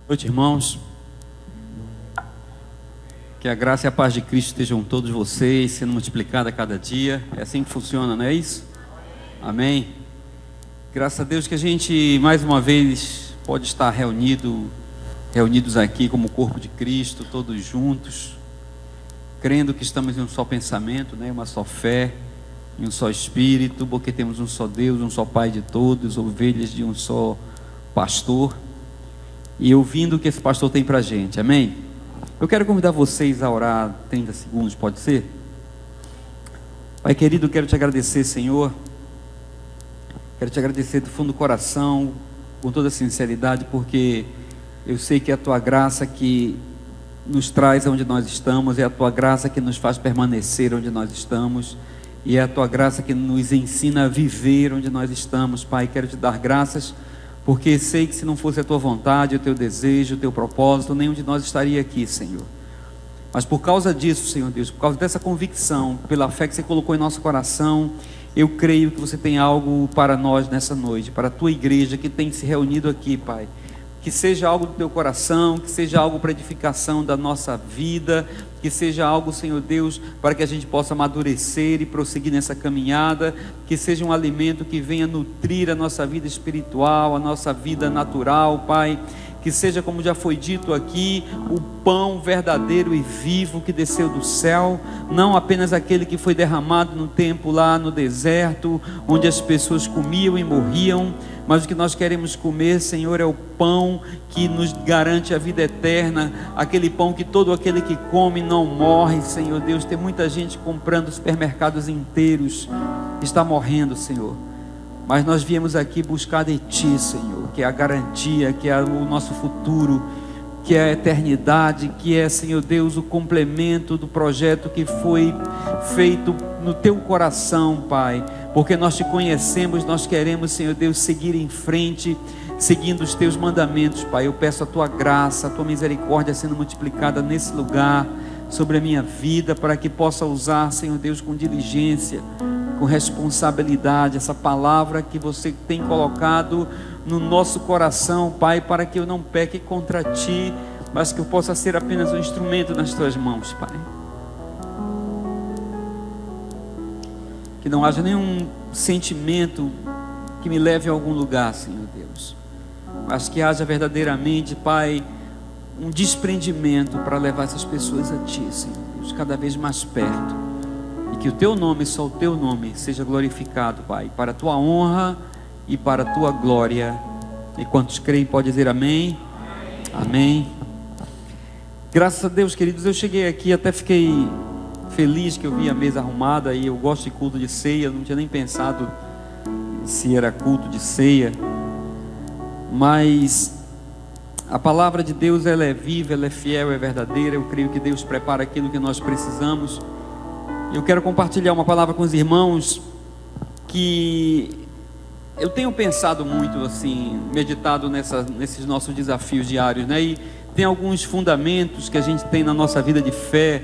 Boa noite, irmãos. Que a graça e a paz de Cristo estejam todos vocês, sendo multiplicada a cada dia. É assim que funciona, não é isso? Amém. Graças a Deus que a gente mais uma vez pode estar reunidos aqui como corpo de Cristo, todos juntos, crendo que estamos em um só pensamento, né? Uma só fé, em um só Espírito, porque temos um só Deus, um só Pai de todos, ovelhas de um só pastor, e ouvindo o que esse pastor tem para a gente, amém? Eu quero convidar vocês a orar 30 segundos, pode ser? Pai querido, quero te agradecer, Senhor, quero te agradecer do fundo do coração, com toda sinceridade, porque eu sei que é a tua graça que nos traz onde nós estamos, é a tua graça que nos faz permanecer onde nós estamos, e é a tua graça que nos ensina a viver onde nós estamos. Pai, quero te dar graças, porque sei que se não fosse a tua vontade, o teu desejo, o teu propósito, nenhum de nós estaria aqui, Senhor. Mas por causa disso, Senhor Deus, por causa dessa convicção, pela fé que você colocou em nosso coração, eu creio que você tem algo para nós nessa noite, para a tua igreja que tem se reunido aqui, Pai. Que seja algo do teu coração, que seja algo para edificação da nossa vida, que seja algo, Senhor Deus, para que a gente possa amadurecer e prosseguir nessa caminhada, que seja um alimento que venha nutrir a nossa vida espiritual, a nossa vida natural, Pai. Que seja, como já foi dito aqui, o pão verdadeiro e vivo que desceu do céu, não apenas aquele que foi derramado no tempo lá no deserto, onde as pessoas comiam e morriam, mas o que nós queremos comer, Senhor, é o pão que nos garante a vida eterna, aquele pão que todo aquele que come não morre, Senhor Deus. Tem muita gente comprando supermercados inteiros, está morrendo, Senhor. Mas nós viemos aqui buscar de Ti, Senhor, que é a garantia, que é o nosso futuro, que é a eternidade, que é, Senhor Deus, o complemento do projeto que foi feito no Teu coração, Pai, porque nós Te conhecemos, nós queremos, Senhor Deus, seguir em frente, seguindo os Teus mandamentos, Pai. Eu peço a Tua graça, a Tua misericórdia sendo multiplicada nesse lugar, sobre a minha vida, para que possa usar, Senhor Deus, com diligência, com responsabilidade, essa palavra que você tem colocado no nosso coração, Pai, para que eu não peque contra Ti, mas que eu possa ser apenas um instrumento nas Tuas mãos, Pai. Que não haja nenhum sentimento que me leve a algum lugar, Senhor Deus, mas que haja verdadeiramente, Pai, um desprendimento para levar essas pessoas a Ti, Senhor Deus, cada vez mais perto. E que o Teu nome, só o Teu nome, seja glorificado, Pai, para a Tua honra e para a Tua glória. E quantos creem, pode dizer amém? Amém. Graças a Deus, queridos, eu cheguei aqui, até fiquei feliz que eu vi a mesa arrumada, e eu gosto de culto de ceia, não tinha nem pensado se era culto de ceia, mas a palavra de Deus, ela é viva, ela é fiel, é verdadeira. Eu creio que Deus prepara aquilo que nós precisamos. Eu quero compartilhar uma palavra com os irmãos que eu tenho pensado muito, assim, meditado nesses nossos desafios diários, né? E tem alguns fundamentos que a gente tem na nossa vida de fé,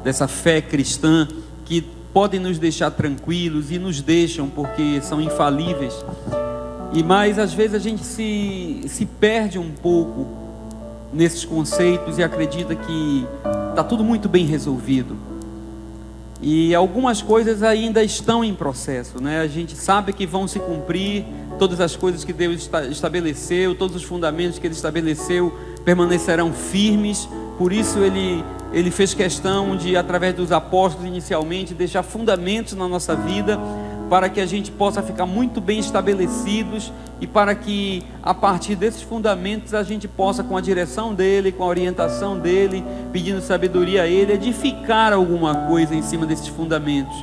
dessa fé cristã, que podem nos deixar tranquilos e nos deixam, porque são infalíveis. Mas às vezes a gente se perde um pouco nesses conceitos e acredita que está tudo muito bem resolvido. E algumas coisas ainda estão em processo, né? A gente sabe que vão se cumprir todas as coisas que Deus estabeleceu, todos os fundamentos que Ele estabeleceu permanecerão firmes. Por isso Ele fez questão de, através dos apóstolos inicialmente, deixar fundamentos na nossa vida, para que a gente possa ficar muito bem estabelecidos, e para que a partir desses fundamentos a gente possa, com a direção dele, com a orientação dele, pedindo sabedoria a ele, edificar alguma coisa em cima desses fundamentos.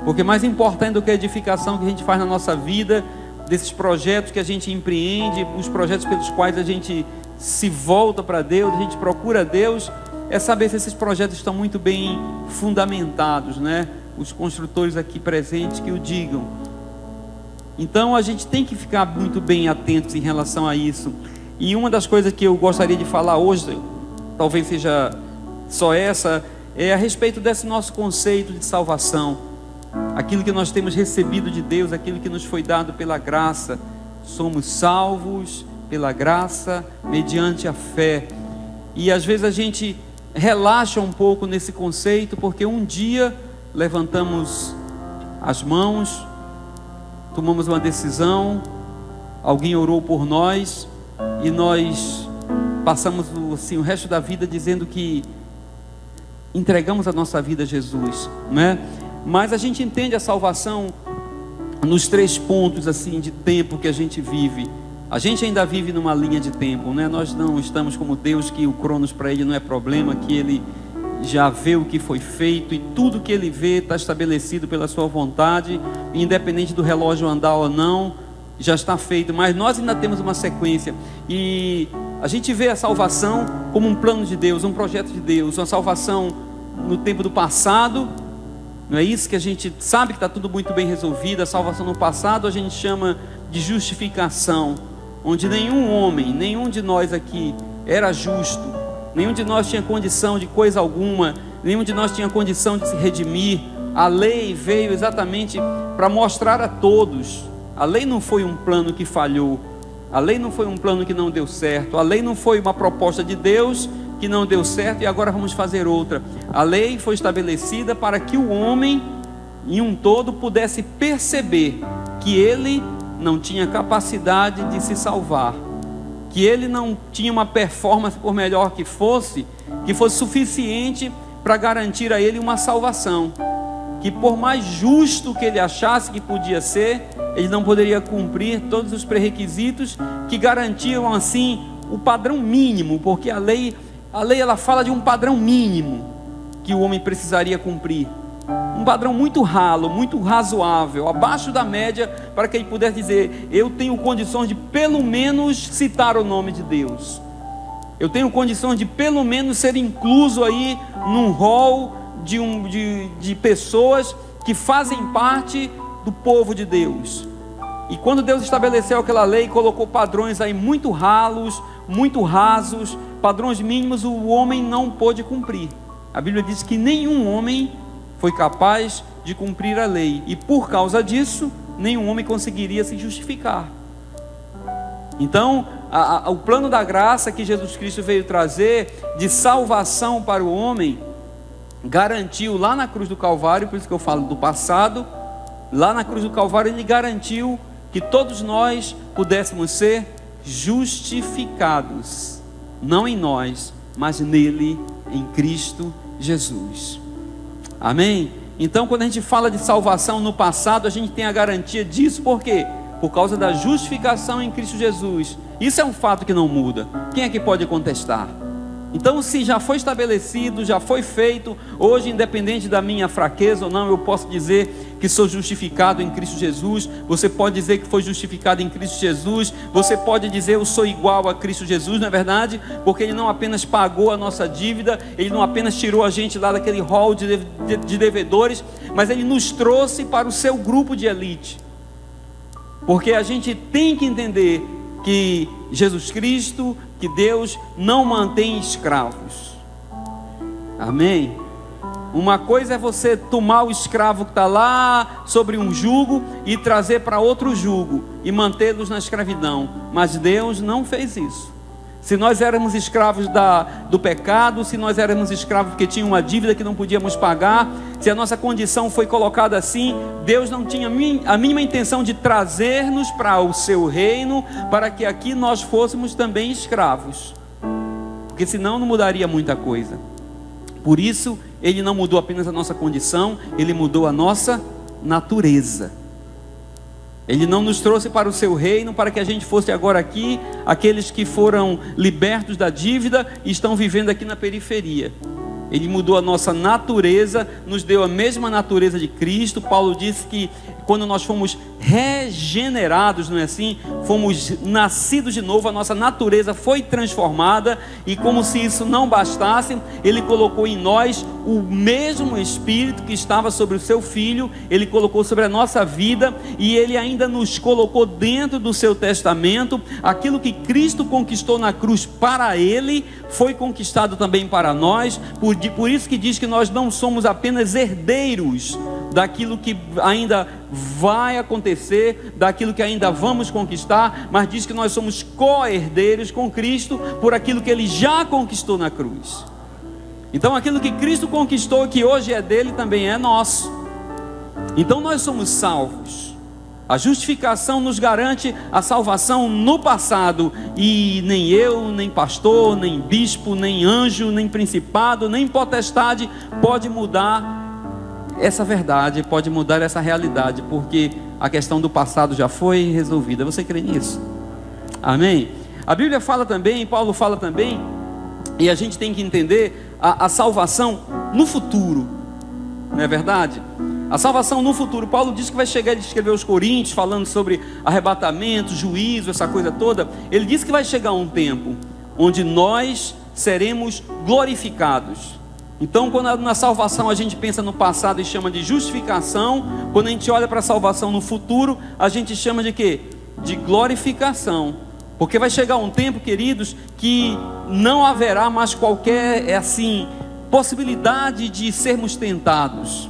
Porque mais importante do que a edificação que a gente faz na nossa vida, desses projetos que a gente empreende, os projetos pelos quais a gente se volta para Deus, a gente procura Deus, é saber se esses projetos estão muito bem fundamentados, né? Os construtores aqui presentes que o digam. Então a gente tem que ficar muito bem atentos em relação a isso. E uma das coisas que eu gostaria de falar hoje, talvez seja só essa, é a respeito desse nosso conceito de salvação. Aquilo que nós temos recebido de Deus, aquilo que nos foi dado pela graça. Somos salvos pela graça, mediante a fé. E às vezes a gente relaxa um pouco nesse conceito, porque um dia levantamos as mãos, tomamos uma decisão, alguém orou por nós e nós passamos assim, o resto da vida dizendo que entregamos a nossa vida a Jesus, né? Mas a gente entende a salvação nos 3 pontos assim de tempo que a gente vive. A gente ainda vive numa linha de tempo, né? Nós não estamos como Deus, que o cronos para Ele não é problema, que Ele já vê o que foi feito e tudo que Ele vê está estabelecido pela sua vontade, independente do relógio andar ou não, já está feito. Mas nós ainda temos uma sequência, e a gente vê a salvação como um plano de Deus, um projeto de Deus, uma salvação no tempo do passado. Não é isso que a gente sabe que está tudo muito bem resolvido. A salvação no passado a gente chama de justificação, onde nenhum homem, nenhum de nós aqui era justo, nenhum de nós tinha condição de coisa alguma, nenhum de nós tinha condição de se redimir. A lei veio exatamente para mostrar a todos. A lei não foi um plano que falhou, a lei não foi um plano que não deu certo, a lei não foi uma proposta de Deus que não deu certo e agora vamos fazer outra. A lei foi estabelecida para que o homem em um todo pudesse perceber que ele não tinha capacidade de se salvar, que ele não tinha uma performance, por melhor que fosse suficiente para garantir a ele uma salvação, que por mais justo que ele achasse que podia ser, ele não poderia cumprir todos os pré-requisitos que garantiam assim o padrão mínimo, porque a lei ela fala de um padrão mínimo que o homem precisaria cumprir, um padrão muito ralo, muito razoável, abaixo da média, para que ele pudesse dizer: eu tenho condições de pelo menos citar o nome de Deus, eu tenho condições de pelo menos ser incluso aí num rol de pessoas que fazem parte do povo de Deus. E quando Deus estabeleceu aquela lei, colocou padrões aí muito ralos, muito rasos, padrões mínimos, o homem não pôde cumprir. A Bíblia diz que nenhum homem foi capaz de cumprir a lei, e por causa disso, nenhum homem conseguiria se justificar. Então, o plano da graça que Jesus Cristo veio trazer, de salvação para o homem, garantiu lá na cruz do Calvário, por isso que eu falo do passado, lá na cruz do Calvário ele garantiu que todos nós pudéssemos ser justificados, não em nós, mas nele, em Cristo Jesus. Amém? Então, quando a gente fala de salvação no passado, a gente tem a garantia disso. Por quê? Por causa da justificação em Cristo Jesus. Isso é um fato que não muda. Quem é que pode contestar? Então, se já foi estabelecido, já foi feito, hoje, independente da minha fraqueza ou não, eu posso dizer que sou justificado em Cristo Jesus. Você pode dizer que foi justificado em Cristo Jesus. Você pode dizer: eu sou igual a Cristo Jesus, não é verdade? Porque Ele não apenas pagou a nossa dívida, Ele não apenas tirou a gente lá daquele hall de devedores, mas Ele nos trouxe para o seu grupo de elite. Porque a gente tem que entender que Jesus Cristo, que Deus não mantém escravos. Amém? Uma coisa é você tomar o escravo que está lá sobre um jugo e trazer para outro jugo e mantê-los na escravidão, mas Deus não fez isso. Se nós éramos escravos do pecado, se nós éramos escravos porque tinha uma dívida que não podíamos pagar, se a nossa condição foi colocada assim, Deus não tinha a mínima intenção de trazer-nos para o seu reino, para que aqui nós fôssemos também escravos, porque senão não mudaria muita coisa. Por isso, Ele não mudou apenas a nossa condição, Ele mudou a nossa natureza. Ele não nos trouxe para o seu reino para que a gente fosse agora aqui aqueles que foram libertos da dívida e estão vivendo aqui na periferia. Ele mudou a nossa natureza, nos deu a mesma natureza de Cristo. Paulo disse que quando nós fomos regenerados, não é assim? Fomos nascidos de novo, a nossa natureza foi transformada, e como se isso não bastasse, Ele colocou em nós o mesmo Espírito que estava sobre o seu Filho, Ele colocou sobre a nossa vida, e Ele ainda nos colocou dentro do seu testamento. Aquilo que Cristo conquistou na cruz para Ele, foi conquistado também para nós. Por isso que diz que nós não somos apenas herdeiros, daquilo que ainda vai acontecer, daquilo que ainda vamos conquistar, mas diz que nós somos co-herdeiros com Cristo por aquilo que Ele já conquistou na cruz. Então aquilo que Cristo conquistou, que hoje é dele, também é nosso. Então nós somos salvos. A justificação nos garante a salvação no passado, e nem eu, nem pastor, nem bispo, nem anjo, nem principado, nem potestade pode mudar essa verdade, pode mudar essa realidade, porque a questão do passado já foi resolvida. Você crê nisso? Amém? A Bíblia fala também, Paulo fala também, e a gente tem que entender a salvação no futuro, não é verdade? A salvação no futuro. Paulo diz que vai chegar, ele escreveu aos Coríntios, falando sobre arrebatamento, juízo, essa coisa toda. Ele diz que vai chegar um tempo onde nós seremos glorificados. Então, quando na salvação a gente pensa no passado e chama de justificação, quando a gente olha para a salvação no futuro, a gente chama de quê? De glorificação. Porque vai chegar um tempo, queridos, que não haverá mais qualquer, possibilidade de sermos tentados.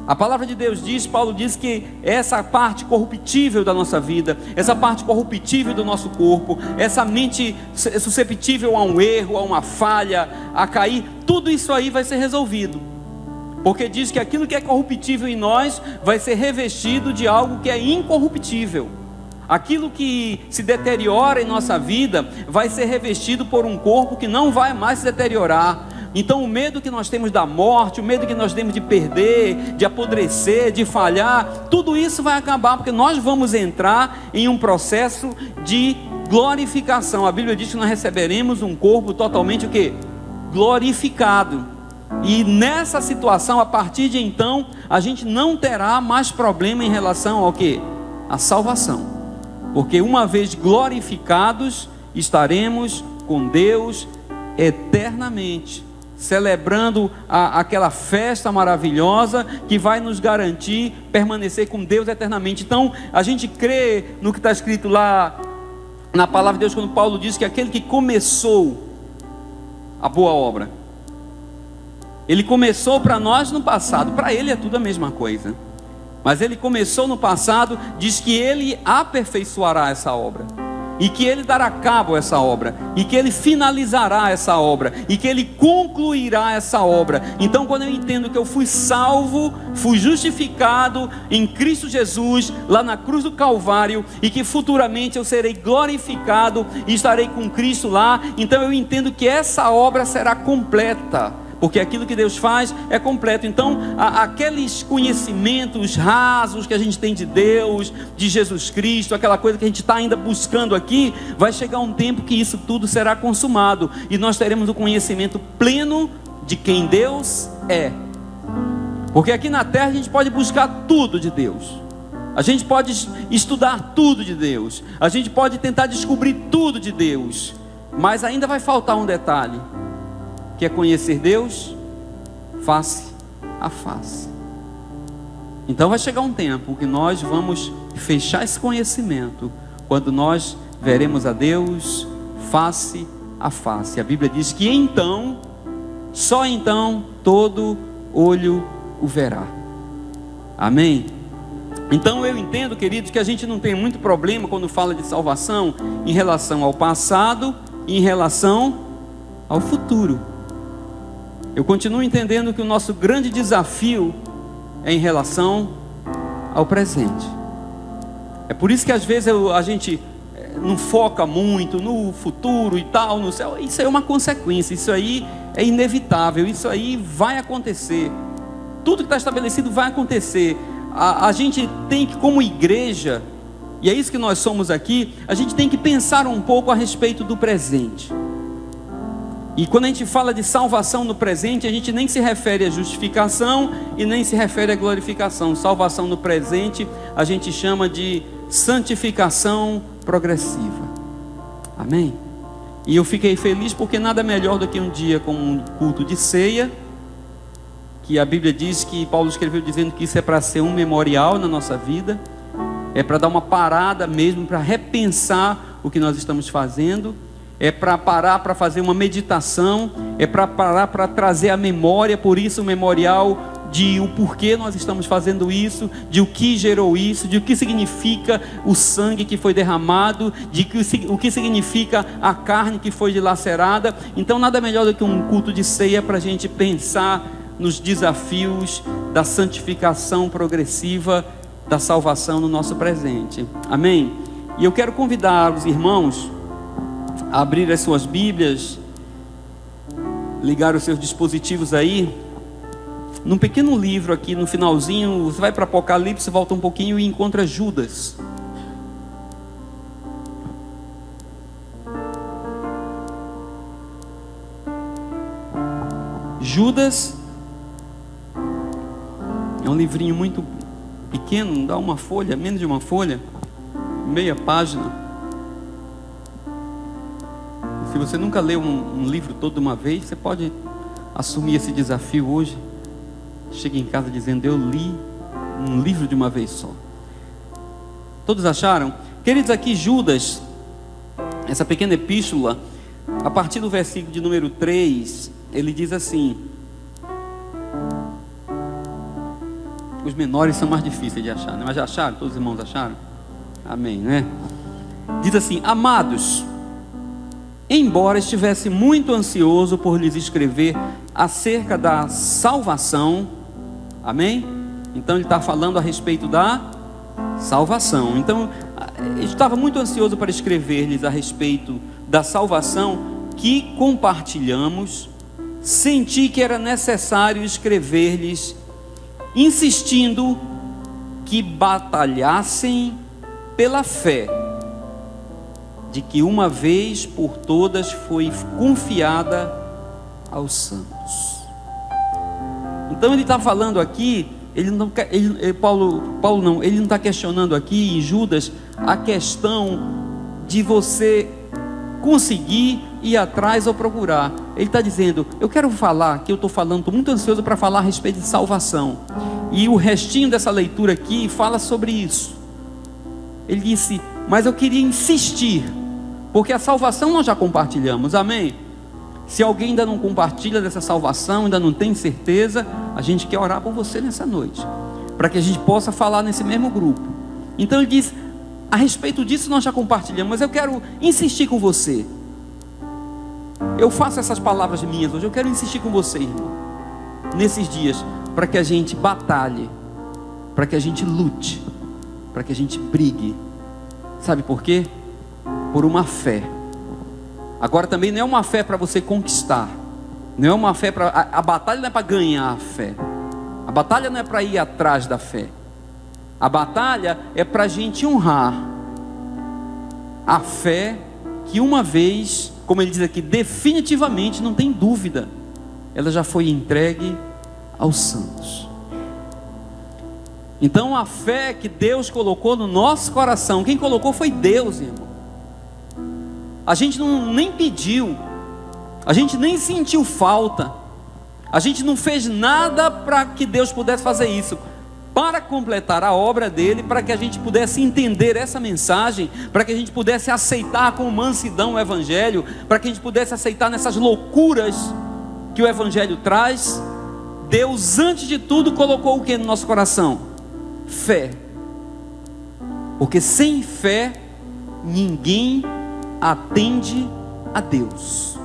A palavra de Deus diz, Paulo diz que essa parte corruptível da nossa vida, essa parte corruptível do nosso corpo, essa mente susceptível a um erro, a uma falha, a cair, tudo isso aí vai ser resolvido. Porque diz que aquilo que é corruptível em nós vai ser revestido de algo que é incorruptível. Aquilo que se deteriora em nossa vida vai ser revestido por um corpo que não vai mais se deteriorar. Então o medo que nós temos da morte, o medo que nós temos de perder, de apodrecer, de falhar, tudo isso vai acabar, porque nós vamos entrar em um processo de glorificação. A Bíblia diz que nós receberemos um corpo totalmente o quê? Glorificado. E nessa situação, a partir de então, a gente não terá mais problema em relação ao quê? A salvação. Porque uma vez glorificados, estaremos com Deus eternamente, celebrando aquela festa maravilhosa que vai nos garantir permanecer com Deus eternamente. Então a gente crê no que está escrito lá na palavra de Deus, quando Paulo diz que aquele que começou a boa obra, ele começou para nós no passado. Para ele é tudo a mesma coisa, mas ele começou no passado. Diz que ele aperfeiçoará essa obra, e que ele dará cabo a essa obra, e que ele finalizará essa obra, e que ele concluirá essa obra. Então quando eu entendo que eu fui salvo, fui justificado em Cristo Jesus, lá na cruz do Calvário, e que futuramente eu serei glorificado e estarei com Cristo lá, então eu entendo que essa obra será completa, porque aquilo que Deus faz é completo. Então aqueles conhecimentos rasos que a gente tem de Deus, de Jesus Cristo, aquela coisa que a gente está ainda buscando aqui, vai chegar um tempo que isso tudo será consumado, e nós teremos o conhecimento pleno de quem Deus é. Porque aqui na terra a gente pode buscar tudo de Deus, a gente pode estudar tudo de Deus, a gente pode tentar descobrir tudo de Deus, mas ainda vai faltar um detalhe, que é conhecer Deus face a face. Então vai chegar um tempo que nós vamos fechar esse conhecimento, quando nós veremos a Deus face a face. A Bíblia diz que então, só então, todo olho o verá. Amém? Então eu entendo, queridos, que a gente não tem muito problema quando fala de salvação em relação ao passado e em relação ao futuro. Eu continuo entendendo que o nosso grande desafio é em relação ao presente. É por isso que às vezes a gente não foca muito no futuro e tal, no céu. Isso aí é uma consequência, isso aí é inevitável, isso aí vai acontecer. Tudo que está estabelecido vai acontecer. A gente tem que, como igreja, e é isso que nós somos aqui, a gente tem que pensar um pouco a respeito do presente. E quando a gente fala de salvação no presente, a gente nem se refere à justificação e nem se refere à glorificação. Salvação no presente a gente chama de santificação progressiva. Amém? E eu fiquei feliz porque nada melhor do que um dia com um culto de ceia, que a Bíblia diz, que Paulo escreveu dizendo que isso é para ser um memorial na nossa vida, é para dar uma parada mesmo, para repensar o que nós estamos fazendo, é para parar para fazer uma meditação, é para parar para trazer a memória. Por isso o memorial de o porquê nós estamos fazendo isso, de o que gerou isso, de o que significa o sangue que foi derramado, de o que significa a carne que foi dilacerada. Então nada melhor do que um culto de ceia para a gente pensar nos desafios da santificação progressiva, da salvação no nosso presente. Amém? E eu quero convidar os irmãos a abrir as suas Bíblias, ligar os seus dispositivos aí, num pequeno livro aqui no finalzinho. Você vai para Apocalipse, volta um pouquinho e encontra Judas. Judas é um livrinho muito pequeno, não dá uma folha, menos de uma folha, meia página. Se você nunca leu um livro todo de uma vez, você pode assumir esse desafio hoje. Chega em casa dizendo: eu li um livro de uma vez só. Todos acharam? Queridos, aqui Judas, essa pequena epístola, a partir do versículo de número 3, ele diz assim. Os menores são mais difíceis de achar, né? Mas já acharam? Todos os irmãos acharam? Amém, né? Diz assim: amados, embora estivesse muito ansioso por lhes escrever acerca da salvação, amém? Então ele está falando a respeito da salvação. Então ele estava muito ansioso para escrever-lhes a respeito da salvação que compartilhamos. Senti que era necessário escrever-lhes, insistindo que batalhassem pela fé, de que uma vez por todas foi confiada aos santos. Então ele está falando aqui, Paulo não está questionando aqui em Judas a questão de você conseguir ir atrás ou procurar. Ele está dizendo: eu quero falar, que eu estou falando, estou muito ansioso para falar a respeito de salvação, e o restinho dessa leitura aqui fala sobre isso. Ele disse: mas eu queria insistir, porque a salvação nós já compartilhamos, amém? Se alguém ainda não compartilha dessa salvação, ainda não tem certeza, a gente quer orar por você nessa noite, para que a gente possa falar nesse mesmo grupo. Então ele diz: a respeito disso nós já compartilhamos, mas eu quero insistir com você. Eu faço essas palavras minhas hoje, eu quero insistir com você, irmão, nesses dias, para que a gente batalhe, para que a gente lute, para que a gente brigue. Sabe por quê? Por uma fé. Agora também não é uma fé para você conquistar, não é uma fé para... A batalha não é para ganhar a fé, a batalha não é para ir atrás da fé, a batalha é para a gente honrar a fé que uma vez, como ele diz aqui, definitivamente, não tem dúvida, ela já foi entregue aos santos. Então a fé que Deus colocou no nosso coração, quem colocou foi Deus, irmão. A gente nem pediu, a gente nem sentiu falta, a gente não fez nada para que Deus pudesse fazer isso, para completar a obra dele, para que a gente pudesse entender essa mensagem, para que a gente pudesse aceitar com mansidão o Evangelho, para que a gente pudesse aceitar nessas loucuras que o Evangelho traz. Deus, antes de tudo, colocou o que no nosso coração? Fé. Porque sem fé ninguém atende a Deus.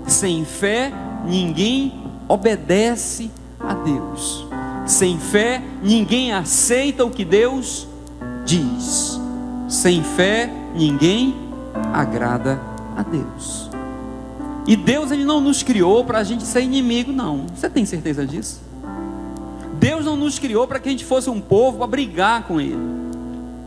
Sem fé ninguém obedece a Deus. Sem fé ninguém aceita o que Deus diz. Sem fé ninguém agrada a Deus. E Deus, ele não nos criou para a gente ser inimigo, não. Você tem certeza disso? Deus não nos criou para que a gente fosse um povo para brigar com ele.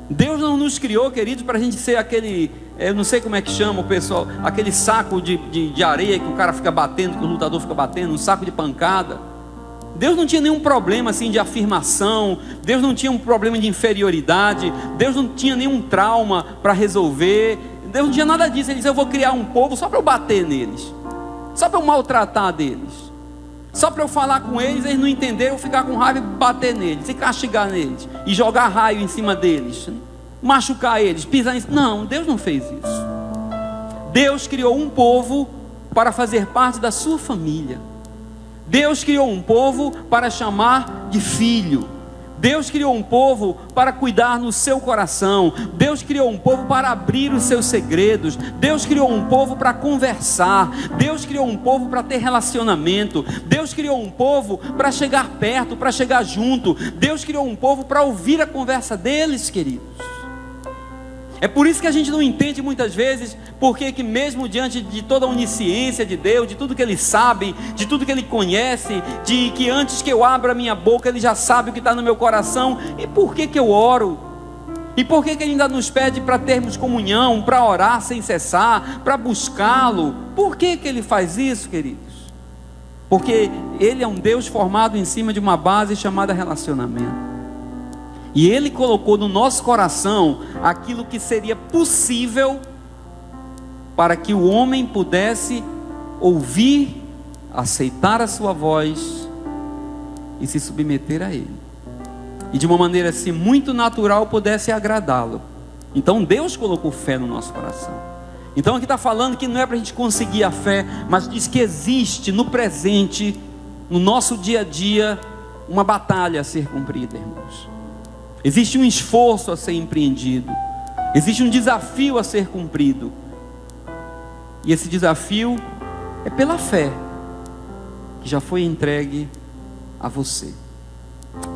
Deus não nos criou, queridos, para a gente ser aquele, eu não sei como é que chama o pessoal, aquele saco de areia que o cara fica batendo, que o lutador fica batendo, um saco de pancada. Deus não tinha nenhum problema assim de afirmação, Deus não tinha um problema de inferioridade, Deus não tinha nenhum trauma para resolver, Deus não tinha nada disso. Ele disse: eu vou criar um povo só para eu bater neles, só para eu maltratar deles, só para eu falar com eles, eles não entenderem, eu ficar com raiva e bater neles, e castigar neles, e jogar raio em cima deles, machucar eles, pisar em... Não, Deus não fez isso. Deus criou um povo para fazer parte da sua família. Deus criou um povo para chamar de filho. Deus criou um povo para cuidar no seu coração. Deus criou um povo para abrir os seus segredos. Deus criou um povo para conversar. Deus criou um povo para ter relacionamento. Deus criou um povo para chegar perto, para chegar junto. Deus criou um povo para ouvir a conversa deles, queridos. É por isso que a gente não entende muitas vezes porque que mesmo diante de toda a onisciência de Deus, de tudo que Ele sabe, de tudo que Ele conhece, de que antes que eu abra a minha boca Ele já sabe o que está no meu coração, e por que eu oro? E por que Ele ainda nos pede para termos comunhão, para orar sem cessar, para buscá-lo? Por que Ele faz isso, queridos? Porque Ele é um Deus formado em cima de uma base chamada relacionamento. E Ele colocou no nosso coração aquilo que seria possível para que o homem pudesse ouvir, aceitar a sua voz e se submeter a Ele. E de uma maneira assim muito natural pudesse agradá-lo. Então Deus colocou fé no nosso coração. Então aqui está falando que não é para a gente conseguir a fé, mas diz que existe no presente, no nosso dia a dia, uma batalha a ser cumprida, irmãos. Existe um esforço a ser empreendido. Existe um desafio a ser cumprido. E esse desafio é pela fé que já foi entregue a você,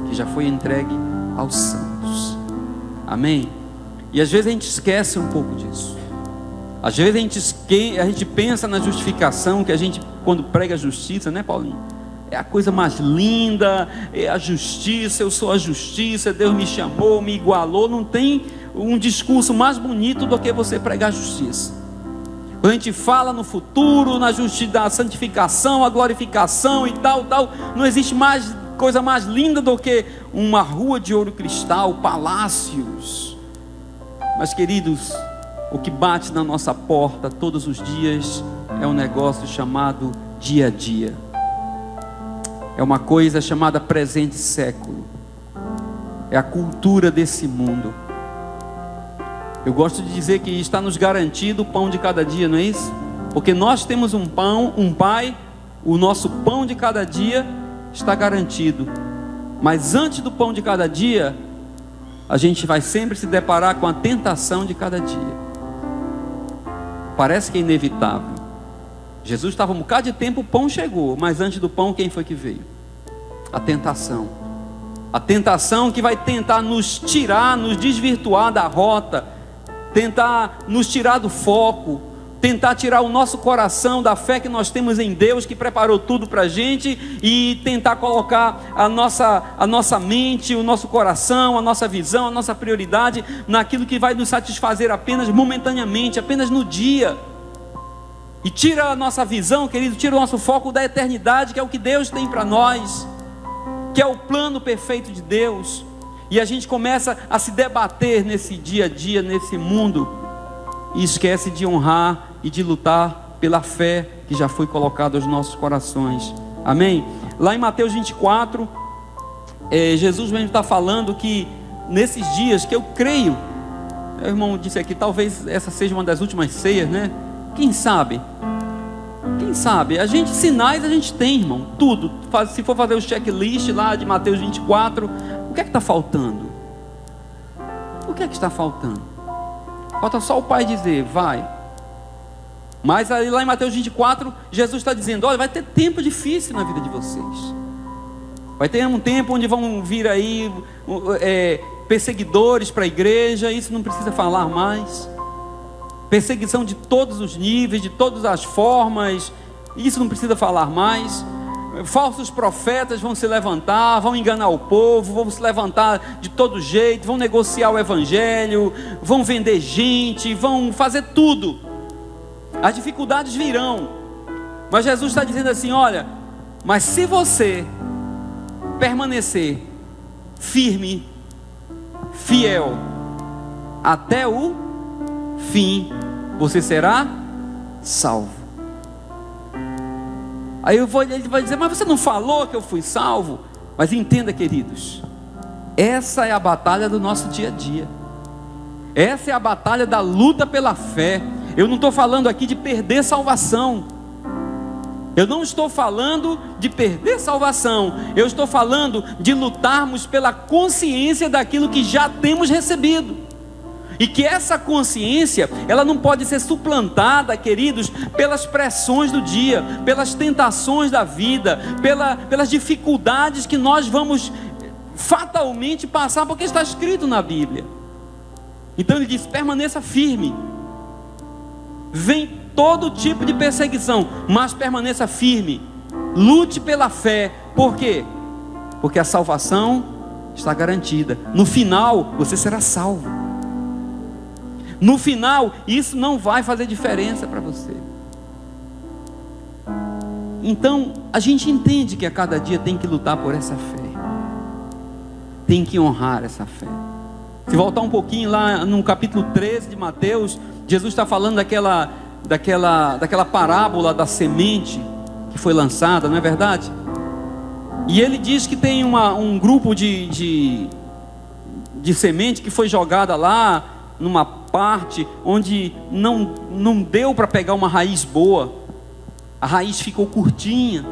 que já foi entregue aos santos. Amém? E às vezes a gente esquece um pouco disso. Às vezes a gente pensa na justificação, que a gente, quando prega a justiça, né, Paulinho? É a coisa mais linda, é a justiça, eu sou a justiça, Deus me chamou, me igualou. Não tem um discurso mais bonito do que você pregar a justiça. Quando a gente fala no futuro, na justiça, da santificação, a glorificação e tal, não existe mais coisa mais linda do que uma rua de ouro cristal, palácios. Mas, queridos, o que bate na nossa porta todos os dias é um negócio chamado dia a dia. É uma coisa chamada presente século. É a cultura desse mundo. Eu gosto de dizer que está nos garantido o pão de cada dia, não é isso? Porque nós temos um pão, um Pai, o nosso pão de cada dia está garantido. Mas antes do pão de cada dia, a gente vai sempre se deparar com a tentação de cada dia. Parece que é inevitável. Jesus estava um bocado de tempo, o pão chegou, mas antes do pão, quem foi que veio? A tentação. A tentação que vai tentar nos tirar, nos desvirtuar da rota, tentar nos tirar do foco, tentar tirar o nosso coração da fé que nós temos em Deus, que preparou tudo para a gente, e tentar colocar a nossa mente, o nosso coração, a nossa visão, a nossa prioridade naquilo que vai nos satisfazer apenas momentaneamente, apenas no dia. E tira a nossa visão, querido, tira o nosso foco da eternidade, que é o que Deus tem para nós, que é o plano perfeito de Deus. E a gente começa a se debater nesse dia a dia, nesse mundo, e esquece de honrar e de lutar pela fé que já foi colocada aos nossos corações. Amém? Lá em Mateus 24, Jesus mesmo está falando que nesses dias, que eu creio, o irmão disse aqui, talvez essa seja uma das últimas ceias, né? Quem sabe? Quem sabe? Sinais a gente tem, irmão, tudo. Se for fazer o checklist lá de Mateus 24, o que é que está faltando? O que é que está faltando? Falta só o Pai dizer, vai. Mas aí lá em Mateus 24, Jesus está dizendo, olha, vai ter tempo difícil na vida de vocês. Vai ter um tempo onde vão vir aí perseguidores para a igreja, isso não precisa falar mais. Perseguição de todos os níveis, de todas as formas, isso não precisa falar mais. Falsos profetas vão se levantar, vão enganar o povo, vão se levantar de todo jeito, vão negociar o evangelho, vão vender gente, vão fazer tudo. As dificuldades virão, mas Jesus está dizendo assim, olha, mas se você permanecer firme, fiel, até o fim, você será salvo. Aí ele vai dizer, mas você não falou que eu fui salvo? Mas entenda, queridos, essa é a batalha do nosso dia a dia. Essa é a batalha da luta pela fé. Eu não estou falando aqui de perder salvação. Eu não estou falando de perder salvação, eu estou falando de lutarmos pela consciência daquilo que já temos recebido. E que essa consciência, ela não pode ser suplantada, queridos, pelas pressões do dia, pelas tentações da vida, pelas dificuldades que nós vamos fatalmente passar, porque está escrito na Bíblia. Então ele diz: permaneça firme. Vem todo tipo de perseguição, mas permaneça firme. Lute pela fé. Por quê? Porque a salvação está garantida. No final, você será salvo. No final, isso não vai fazer diferença para você. Então, a gente entende que a cada dia tem que lutar por essa fé. Tem que honrar essa fé. Se voltar um pouquinho lá no capítulo 13 de Mateus, Jesus está falando daquela parábola da semente que foi lançada, não é verdade? E ele diz que tem um grupo de semente que foi jogada lá numa parte onde não deu para pegar uma raiz boa. A raiz ficou curtinha.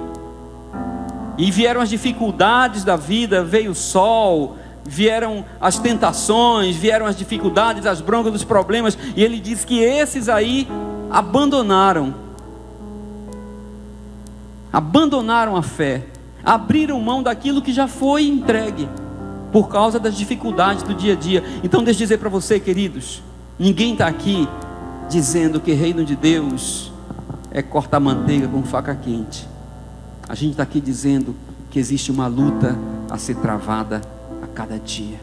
E vieram as dificuldades da vida, veio o sol, vieram as tentações, vieram as dificuldades, as broncas, os problemas. E ele diz que esses aí abandonaram a fé, abriram mão daquilo que já foi entregue, por causa das dificuldades do dia a dia. Então deixa eu dizer para você, queridos, ninguém está aqui dizendo que reino de Deus é cortar manteiga com faca quente. A gente está aqui dizendo que existe uma luta a ser travada a cada dia.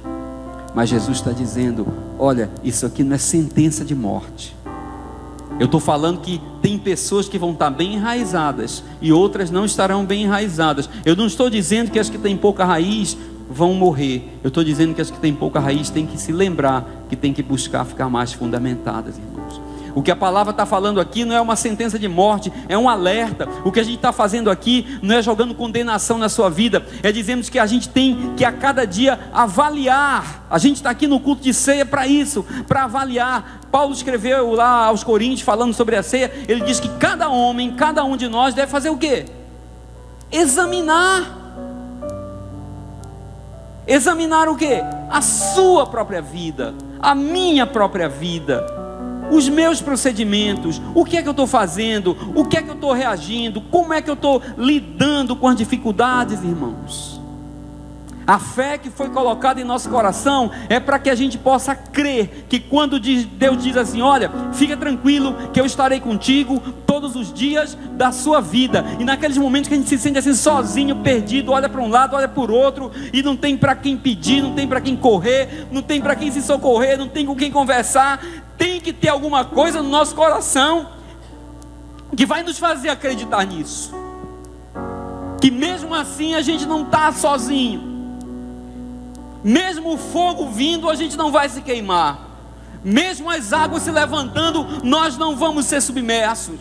Mas Jesus está dizendo: olha, isso aqui não é sentença de morte. Eu estou falando que tem pessoas que vão estar bem enraizadas e outras não estarão bem enraizadas. Eu não estou dizendo que as que têm pouca raiz vão morrer. Eu estou dizendo que as que têm pouca raiz têm que se lembrar que têm que buscar ficar mais fundamentadas, irmãos. O que a palavra está falando aqui não é uma sentença de morte, é um alerta. O que a gente está fazendo aqui não é jogando condenação na sua vida, é dizendo que a gente tem que a cada dia avaliar. A gente está aqui no culto de ceia para isso, para avaliar. Paulo escreveu lá aos Coríntios falando sobre a ceia. Ele diz que cada homem, cada um de nós deve fazer o quê? Examinar o quê? A sua própria vida, a minha própria vida, os meus procedimentos, o que é que eu estou fazendo, o que é que eu estou reagindo, como é que eu estou lidando com as dificuldades, irmãos. A fé que foi colocada em nosso coração é para que a gente possa crer que quando Deus diz assim: olha, fica tranquilo que eu estarei contigo todos os dias da sua vida. E naqueles momentos que a gente se sente assim sozinho, perdido, olha para um lado, olha para o outro, e não tem para quem pedir, não tem para quem correr, não tem para quem se socorrer, não tem com quem conversar, tem que ter alguma coisa no nosso coração que vai nos fazer acreditar nisso, que mesmo assim a gente não está sozinho. Mesmo o fogo vindo, a gente não vai se queimar. Mesmo as águas se levantando, nós não vamos ser submersos.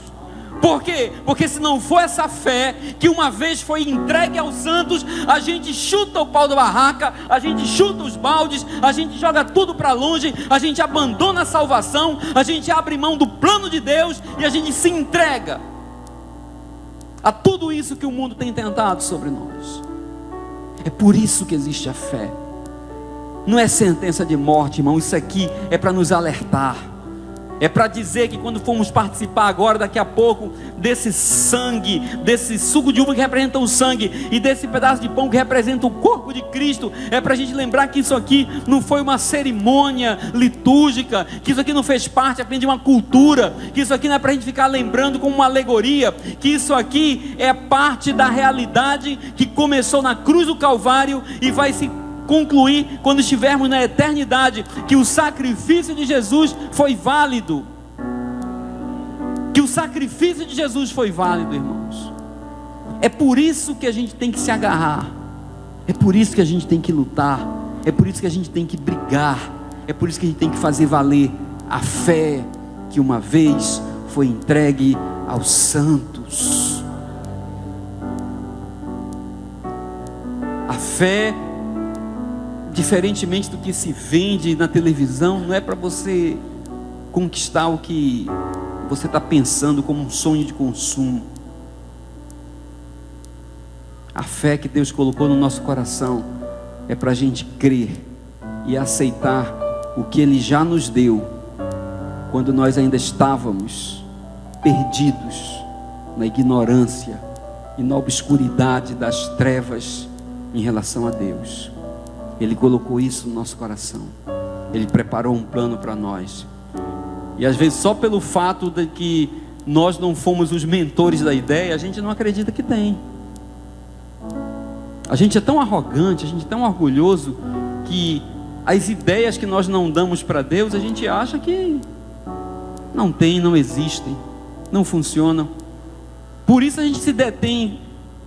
Por quê? Porque se não for essa fé que uma vez foi entregue aos santos, a gente chuta o pau da barraca, a gente chuta os baldes, a gente joga tudo para longe, a gente abandona a salvação, a gente abre mão do plano de Deus e a gente se entrega a tudo isso que o mundo tem tentado sobre nós. É por isso que existe a fé. Não é sentença de morte, irmão. Isso aqui é para nos alertar. É para dizer que quando formos participar agora, daqui a pouco, desse sangue, desse suco de uva que representa o sangue, e desse pedaço de pão que representa o corpo de Cristo, é para a gente lembrar que isso aqui não foi uma cerimônia litúrgica, que isso aqui não fez parte apenas de uma cultura, que isso aqui não é para a gente ficar lembrando como uma alegoria, que isso aqui é parte da realidade que começou na cruz do Calvário e vai se concluir quando estivermos na eternidade, que o sacrifício de Jesus foi válido. Que o sacrifício de Jesus foi válido, irmãos. É por isso que a gente tem que se agarrar. É por isso que a gente tem que lutar. É por isso que a gente tem que brigar. É por isso que a gente tem que fazer valer a fé que uma vez foi entregue aos santos. A fé, diferentemente do que se vende na televisão, não é para você conquistar o que você está pensando como um sonho de consumo. A fé que Deus colocou no nosso coração é para a gente crer e aceitar o que Ele já nos deu, quando nós ainda estávamos perdidos na ignorância e na obscuridade das trevas em relação a Deus. Ele colocou isso no nosso coração. Ele preparou um plano para nós. E às vezes só pelo fato de que nós não fomos os mentores da ideia, a gente não acredita que tem. A gente é tão arrogante, a gente é tão orgulhoso, que as ideias que nós não damos para Deus, a gente acha que não tem, não existem, não funcionam. Por isso a gente se detém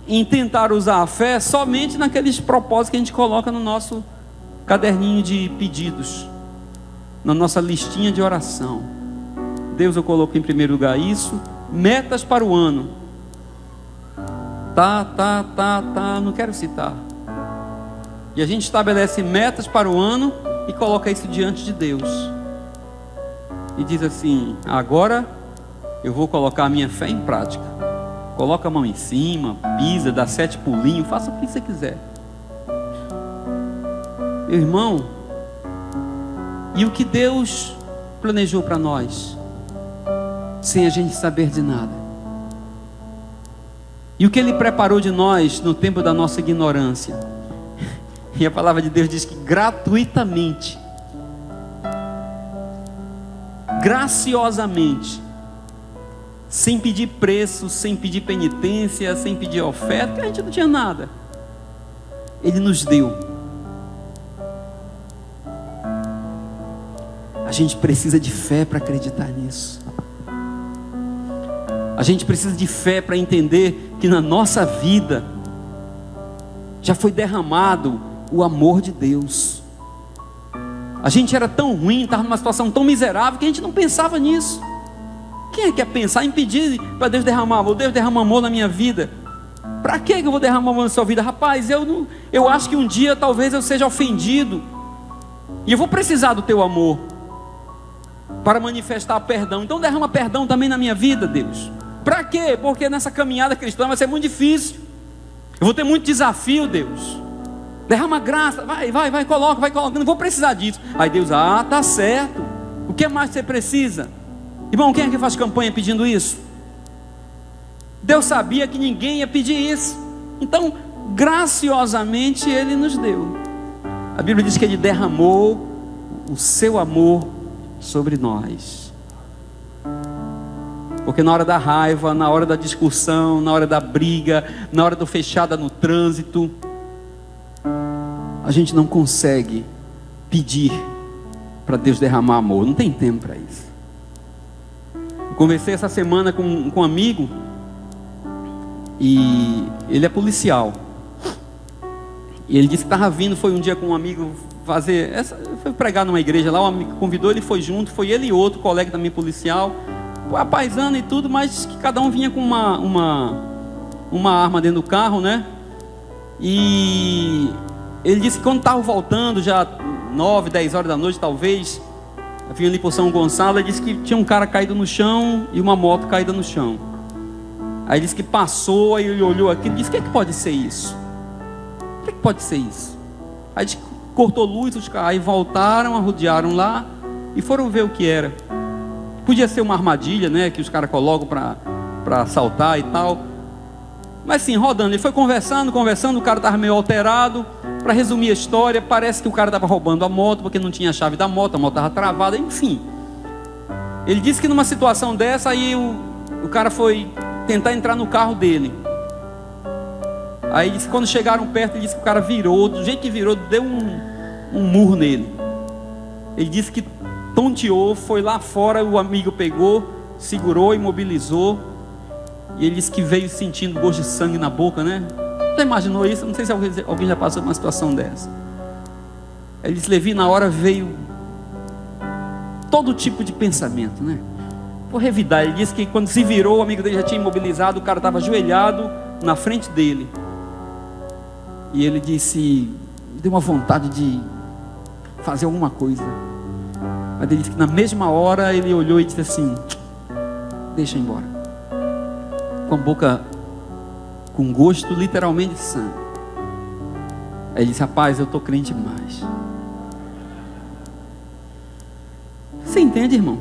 em tentar usar a fé somente naqueles propósitos que a gente coloca no nosso caderninho de pedidos, na nossa listinha de oração. Deus, eu coloco em primeiro lugar isso, metas para o ano. Não quero citar. E a gente estabelece metas para o ano e coloca isso diante de Deus. E diz assim: agora eu vou colocar a minha fé em prática. Coloca a mão em cima, pisa, dá 7 pulinhos, faça o que você quiser. Meu irmão, e o que Deus planejou para nós, sem a gente saber de nada? E o que Ele preparou de nós no tempo da nossa ignorância? E a palavra de Deus diz que gratuitamente, graciosamente, sem pedir preço, sem pedir penitência, sem pedir oferta, porque a gente não tinha nada, Ele nos deu. A gente precisa de fé para acreditar nisso. A gente precisa de fé para entender que na nossa vida já foi derramado o amor de Deus. A gente era tão ruim, estava numa situação tão miserável, que a gente não pensava nisso. Quem é que quer pensar em pedir para Deus derramar amor? Deus derrama amor na minha vida. Para que eu vou derramar amor na sua vida? Rapaz, eu acho que um dia talvez eu seja ofendido, e eu vou precisar do teu amor para manifestar perdão. Então derrama perdão também na minha vida, Deus. Para quê? Porque nessa caminhada cristã vai ser muito difícil. Eu vou ter muito desafio, Deus. Derrama graça, vai, coloca, não vou precisar disso. Aí Deus, tá certo. O que mais você precisa? Irmão, quem é que faz campanha pedindo isso? Deus sabia que ninguém ia pedir isso. Então, graciosamente Ele nos deu. A Bíblia diz que Ele derramou o seu amor sobre nós. Porque na hora da raiva, na hora da discussão, na hora da briga, na hora do fechada no trânsito, a gente não consegue pedir para Deus derramar amor. Não tem tempo para isso. Eu conversei essa semana com um amigo, e ele é policial. E ele disse que estava vindo, foi um dia com um amigo foi pregar numa igreja lá, um amigo convidou, ele foi junto, foi ele e outro colega também policial, apaisando e tudo, mas que cada um vinha com uma arma dentro do carro, né? E ele disse que quando estava voltando, já 9, 10 horas da noite talvez, vinha ali por São Gonçalo, ele disse que tinha um cara caído no chão e uma moto caída no chão. Aí ele disse que passou, aí ele olhou aquilo e disse: o que é que pode ser isso? O que é que pode ser isso? Aí disse que cortou luz, os caras aí voltaram, arrodearam lá e foram ver o que era. Podia ser uma armadilha, né, que os caras colocam para assaltar e tal. Mas sim, rodando, ele foi conversando, o cara estava meio alterado. Para resumir a história, parece que o cara estava roubando a moto, porque não tinha a chave da moto, a moto estava travada, enfim. Ele disse que numa situação dessa, aí o cara foi tentar entrar no carro dele. Aí disse que quando chegaram perto, ele disse que o cara virou, do jeito que virou, deu um murro nele. Ele disse que tonteou, foi lá fora, o amigo pegou, segurou, imobilizou. E ele disse que veio sentindo gosto de sangue na boca, né? Já imaginou isso? Não sei se alguém já passou por uma situação dessa. Ele disse: Levi, na hora veio todo tipo de pensamento, né? Por revidar, ele disse que quando se virou, o amigo dele já tinha imobilizado, o cara estava ajoelhado na frente dele. E ele disse, deu uma vontade de fazer alguma coisa. Mas ele disse que na mesma hora ele olhou e disse assim: deixa eu ir embora. Com a boca com gosto literalmente de sangue. Aí ele disse: rapaz, eu estou crente demais. Você entende, irmão?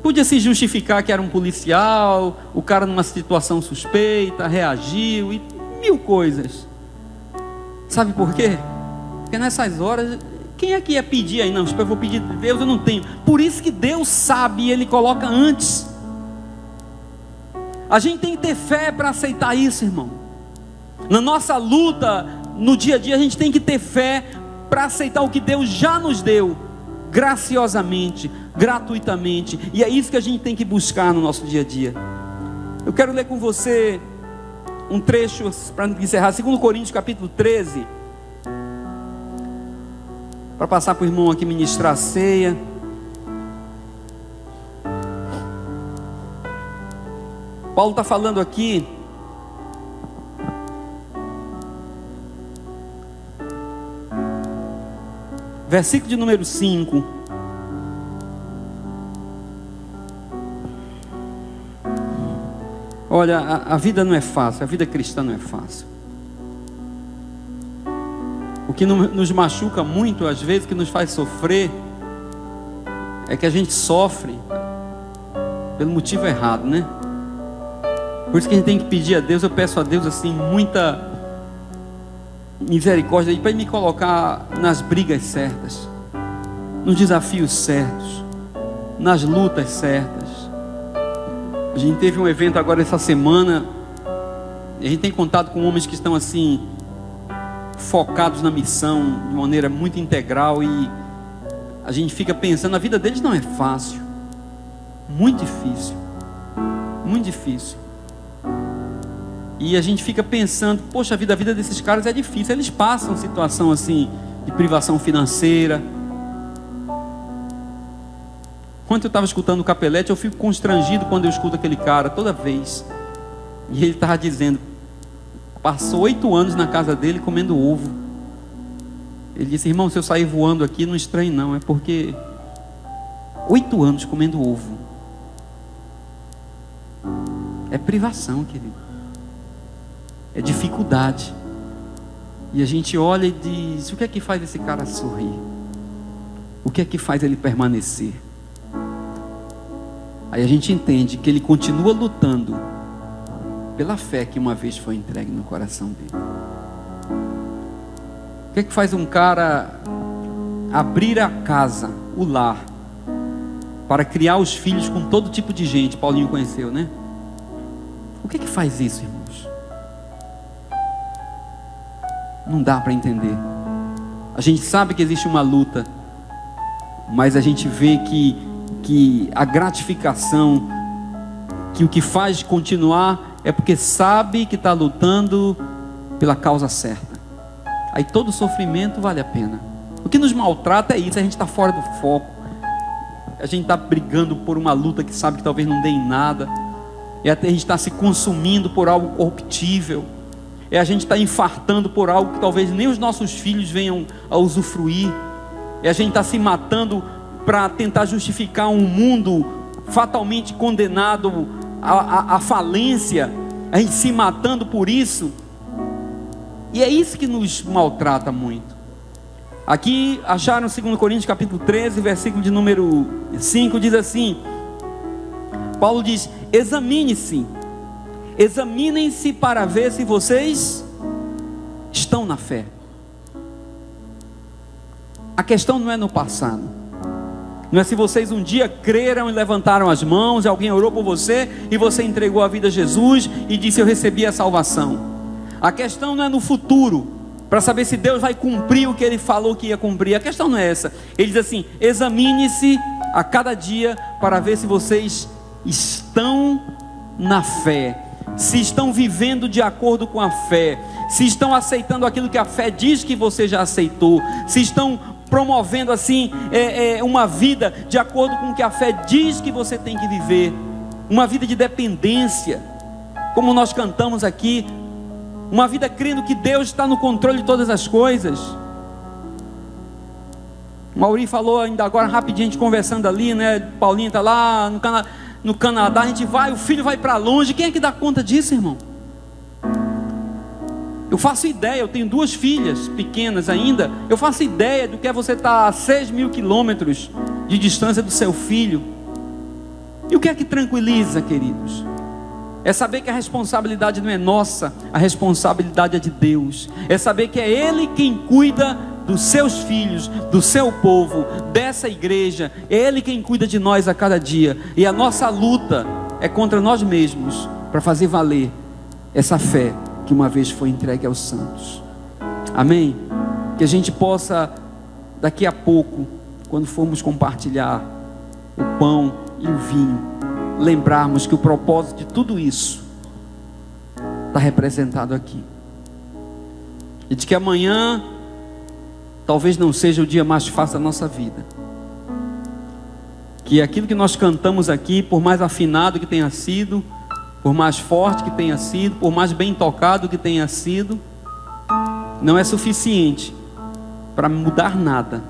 Podia se justificar que era um policial, o cara numa situação suspeita, reagiu e mil coisas. Sabe por quê? Porque nessas horas, quem é que ia pedir aí? Não, eu vou pedir de Deus, eu não tenho. Por isso que Deus sabe e Ele coloca antes. A gente tem que ter fé para aceitar isso, irmão. Na nossa luta, no dia a dia, a gente tem que ter fé para aceitar o que Deus já nos deu, graciosamente, gratuitamente. E é isso que a gente tem que buscar no nosso dia a dia. Eu quero ler com você um trecho para encerrar, 2 Coríntios capítulo 13, para passar para o irmão aqui ministrar a ceia. Paulo está falando aqui versículo de número 5. Olha, a vida não é fácil, a vida cristã não é fácil. O que nos machuca muito, às vezes, que nos faz sofrer, é que a gente sofre pelo motivo errado, né? Por isso que a gente tem que pedir a Deus. Eu peço a Deus assim muita misericórdia para Ele me colocar nas brigas certas, nos desafios certos, nas lutas certas. A gente teve um evento agora essa semana, e a gente tem contato com homens que estão assim focados na missão de maneira muito integral, e a gente fica pensando, a vida deles não é fácil, muito difícil, muito difícil. E a gente fica pensando, poxa vida, a vida desses caras é difícil. Eles passam situação assim de privação financeira. Quando eu estava escutando o Capelete, eu fico constrangido quando eu escuto aquele cara, toda vez. E ele estava dizendo, passou 8 anos na casa dele comendo ovo. Ele disse: irmão, se eu sair voando aqui, não estranhe não, é porque 8 anos comendo ovo é privação, querido. É dificuldade. E a gente olha e diz: o que é que faz esse cara sorrir? O que é que faz ele permanecer? Aí a gente entende que ele continua lutando pela fé que uma vez foi entregue no coração dele. O que é que faz um cara abrir a casa, o lar, para criar os filhos com todo tipo de gente? Paulinho conheceu, né? O que é que faz isso, irmãos? Não dá para entender. A gente sabe que existe uma luta, mas a gente vê que a gratificação, que o que faz continuar é porque sabe que está lutando pela causa certa. Aí todo sofrimento vale a pena. O que nos maltrata é isso, a gente está fora do foco, a gente está brigando por uma luta que sabe que talvez não dê em nada, e até a gente está se consumindo por algo corruptível, a gente está infartando por algo que talvez nem os nossos filhos venham a usufruir, a gente está se matando para tentar justificar um mundo fatalmente condenado à falência, a gente se matando por isso. E é isso que nos maltrata muito. Aqui acharam 2 Coríntios capítulo 13, versículo de número 5, diz assim: Paulo diz: examinem-se para ver se vocês estão na fé. A questão não é no passado, não é se vocês um dia creram e levantaram as mãos, e alguém orou por você e você entregou a vida a Jesus e disse: eu recebi a salvação. A questão não é no futuro, para saber se Deus vai cumprir o que Ele falou que ia cumprir. A questão não é essa. Ele diz assim: examine-se a cada dia para ver se vocês estão na fé, se estão vivendo de acordo com a fé, se estão aceitando aquilo que a fé diz que você já aceitou, se estão promovendo assim uma vida de acordo com o que a fé diz que você tem que viver, uma vida de dependência, como nós cantamos aqui, uma vida crendo que Deus está no controle de todas as coisas. O Mauri falou ainda agora rapidinho, a gente conversando ali, né? Paulinho está lá no Canadá, a gente vai, o filho vai para longe. Quem é que dá conta disso, irmão? Eu faço ideia, eu tenho 2 filhas pequenas ainda. Eu faço ideia do que é você estar a 6.000 quilômetros de distância do seu filho. E o que é que tranquiliza, queridos? É saber que a responsabilidade não é nossa, a responsabilidade é de Deus. É saber que é Ele quem cuida dos seus filhos, do seu povo, dessa igreja. É Ele quem cuida de nós a cada dia. E a nossa luta é contra nós mesmos, para fazer valer essa fé que uma vez foi entregue aos santos. Amém? Que a gente possa, daqui a pouco, quando formos compartilhar o pão e o vinho, lembrarmos que o propósito de tudo isso está representado aqui. E de que amanhã talvez não seja o dia mais fácil da nossa vida. Que aquilo que nós cantamos aqui, por mais afinado que tenha sido, por mais forte que tenha sido, por mais bem tocado que tenha sido, não é suficiente para mudar nada,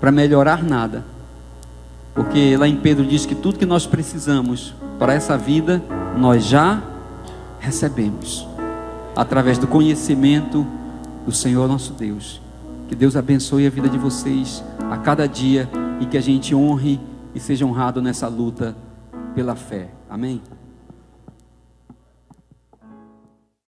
para melhorar nada. Porque lá em Pedro diz que tudo que nós precisamos para essa vida, nós já recebemos, através do conhecimento do Senhor nosso Deus. Que Deus abençoe a vida de vocês a cada dia, e que a gente honre e seja honrado nessa luta pela fé. Amém?